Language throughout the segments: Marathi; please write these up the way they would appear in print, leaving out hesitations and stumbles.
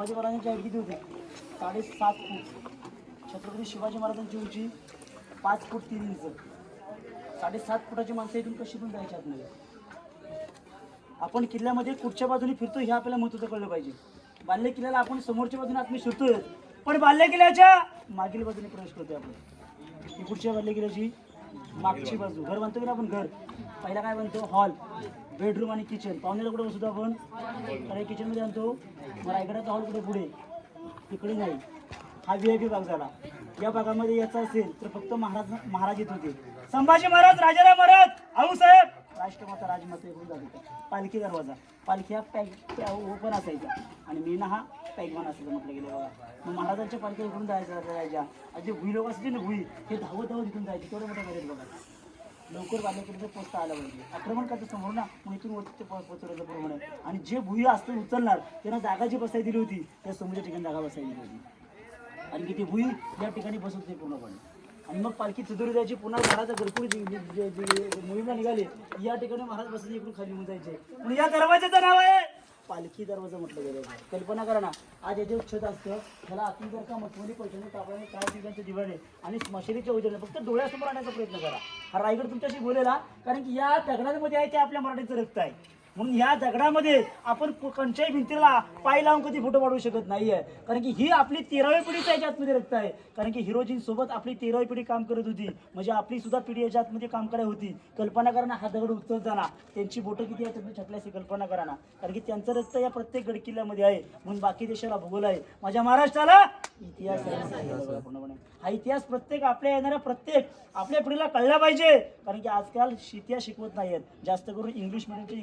शिवाजी महाराजांची हाईट किती होती? 7.5 फूट. छत्रपती शिवाजी महाराजांची उंची 5 फूट 3 इंच. 7.5 फुटाची माणसं इथून कशी पण जायची आतमध्ये? आपण किल्ल्यामध्ये कुठच्या बाजूने फिरतो हे आपल्याला महत्त्वाचं कळलं पाहिजे. बाल्य किल्ल्याला आपण समोरच्या बाजूने आतमध्ये शिरतोय, पण बाल्य किल्ल्याच्या मागील बाजूने प्रवेश करतोय आपण. ही कुठच्या बाल्य किल्ल्याची मागची बाजू. घर बांधतो की आपण घर पहिला काय बनतो? हॉल, बेडरूम आणि किचन. पाहुण्याला कुठे बसतो आपण? तर किचनमध्ये आणतो. मग रायगडाचा हॉल कुठे? पुढे, तिकडे नाही. हा VIP भाग झाला. या भागामध्ये याचा असेल तर फक्त महाराज येत होते. संभाजी महाराज, राजाराम महाराज, आऊसाहेब, राष्ट्रमाता, राजमाता येऊन जात होता. पालखी दरवाजा, पालखी हा पॅक ओपन असायचा आणि मेना हा पॅकवान असायचा म्हटलं गेलं बघा. मग महाराजांच्या पालखी इकडून जायच्या. जे भुई लोक असते ना, भुई, हे धावत धावत इथून जायचे. तेवढे मोठे करेल बघा. लवकर बाल्यकिल्ल्याचं पोचता आलं पाहिजे. आक्रमण करतं समोर ना, मग इथून वरती पोचवलं प्रमाणे. आणि जे भुई असतं उचलणार त्यांना जागा जी बसायला दिली होती त्या समोरच्या ठिकाणी जागा बसायला दिली होती. आणि किती भुई या ठिकाणी बसत होते पूर्णपणे. आणि मग पालखी चतुरी जायची. पुन्हा महाराज घरकुल मोहिमा निघाली, या ठिकाणी महाराज बसायचे, इकडून खाली होऊन जायचे. म्हणून या दरवाजाचं नाव आहे पालखी दरवाजा म्हटलं गेलं. कल्पना करा ना, आज याचे छत असतं त्याला आतून जर का मठमोली पैशाने तापल्याने काय ठिकाणचं दिवाळे आणि स्मशानीच्या उजेडे फक्त डोळ्यासमोर आणण्याचा प्रयत्न करा. हा रायगड तुमच्याशी बोलेला, कारण की या दगडांमध्ये आहे ते आपल्या मराठीचं रक्त आहे. म्हणून या दगडामध्ये आपण कोणत्याही भिंतीला पाय लावून कधी फोटो पाडू शकत नाहीये, कारण की ही आपली 13वी पिढीच्या याच्या आतमध्ये रक्त आहे. कारण की हिरोजींसोबत आपली 13वी पिढी काम करत होती, म्हणजे आपली सुद्धा पिढी याच्या आतमध्ये काम करायला होती. कल्पना करा ना, हा दगड उचलताना त्यांची बोटं किती याच्यातून छटल्याची कल्पना करा ना, कारण की त्यांचं रक्त या प्रत्येक गडकिल्ल्यामध्ये आहे. म्हणून बाकी देशाला भूगोल आहे, माझ्या महाराष्ट्राला इतिहास आहे. पूर्णपणे हा इतिहास प्रत्येक आपल्या येणाऱ्या प्रत्येक आपल्या पिढीला कळला पाहिजे. कारण की आजकाल इतिहास शिकवत नाहीयेत, जास्त करून इंग्लिश मिडियमचे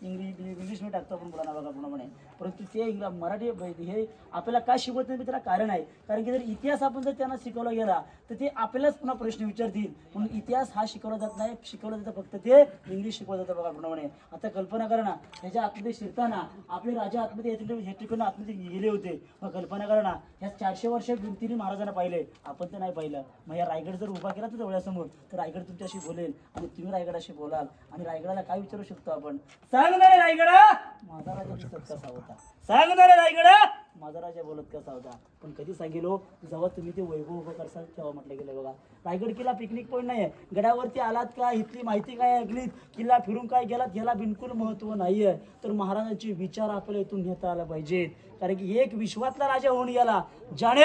इंग्लिश मीडियम टाकतो आपण मुलांना बघा पूर्णपणे. परंतु ते मराठी हे आपल्याला काय शिकवत नाही त्याला कारण आहे. कारण की जर इतिहास आपण जर त्यांना शिकवला गेला तर ते आपल्यालाच पुन्हा प्रश्न विचारतील. म्हणून इतिहास हा शिकवला जात नाही, शिकवलं जातं फक्त ते इंग्लिश शिकवलं जातं बघा पूर्णपणे. आता कल्पना करा ना, ह्याच्या आतमध्ये शिरताना आपले राजा आतमध्ये हे ठिकाणी आतमध्ये गेले होते. मग कल्पना करा ना, ह्या 400 वर्ष भिंतीने महाराजांना पाहिले, आपण तर नाही पाहिलं. मग या रायगड जर उभा केला तर डोळ्यासमोर, तर रायगड तुमच्याशी बोलेल आणि तुम्ही रायगडाशी बोलाल. आणि रायगडाला काय विचारू शकतो आपण? सांगणारे रायगडा माझा राजा दिसत कसा होता, सांगणारे रायगडा माझा राजा बोलत कसा होता. पण कधी सांगितलो जेव्हा तुम्ही ते वैभव उभं करसाल तेव्हा म्हटलं गेलं बघा. रायगड किल्ला पिकनिक पॉईंट नाही आहे. गडावरती आलात का, इथली माहिती काय ऐकलीत, किल्ला फिरून काय गेलात, याला बिलकुल महत्त्व नाही आहे. तर महाराजांचे विचार आपल्याला इथून घेता आला पाहिजेत. कारण की एक विश्वातला राजा होऊन गेला ज्याने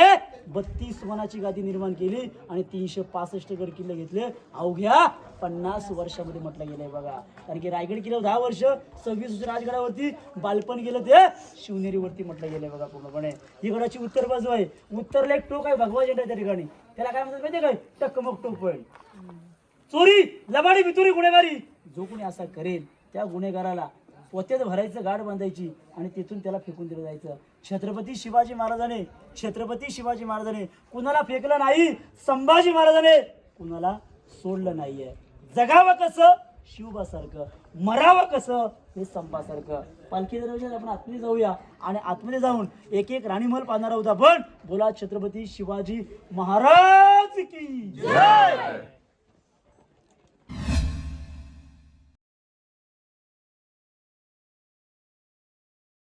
32 वनाची गादी निर्माण केली आणि 365 गड किल्ले घेतले अवघ्या 50 वर्षामध्ये म्हटलं गेलंय बघा. कारण की रायगड किल्ल्यावर 10 वर्ष, 26 वर्ष राजगडावरती, बालपण गेलं ते शिवनेरीवरती म्हटलं गेलंय बघा पूर्णपणे. ही गडाची उत्तर बाजू आहे. उत्तरला एक टोक आहे, भगवा झेंडा त्या ठिकाणी. त्याला काय म्हणतात माहिती काय? टकमक टोक आहे. चोरी, लबाडी, बितुरी, गुन्हेगारी जो कोणी असा करेल त्या गुन्हेगाराला पोत्यात भरायचं, गाड बांधायची आणि तिथून त्याला फेकून दिलं जायचं. छत्रपती शिवाजी महाराजाने कुणाला फेकलं नाही, संभाजी महाराजाने कुणाला सोडलं नाहीये. जगावं कसं शिवबासारखं, मरावं कसं हे संभासारखं. पालखी दरवाजात आपण आतमध्ये जाऊया आणि आतमध्ये जाऊन एक एक राणीमहल पाहणार आहोत आपण. बोला छत्रपती शिवाजी महाराज की जय.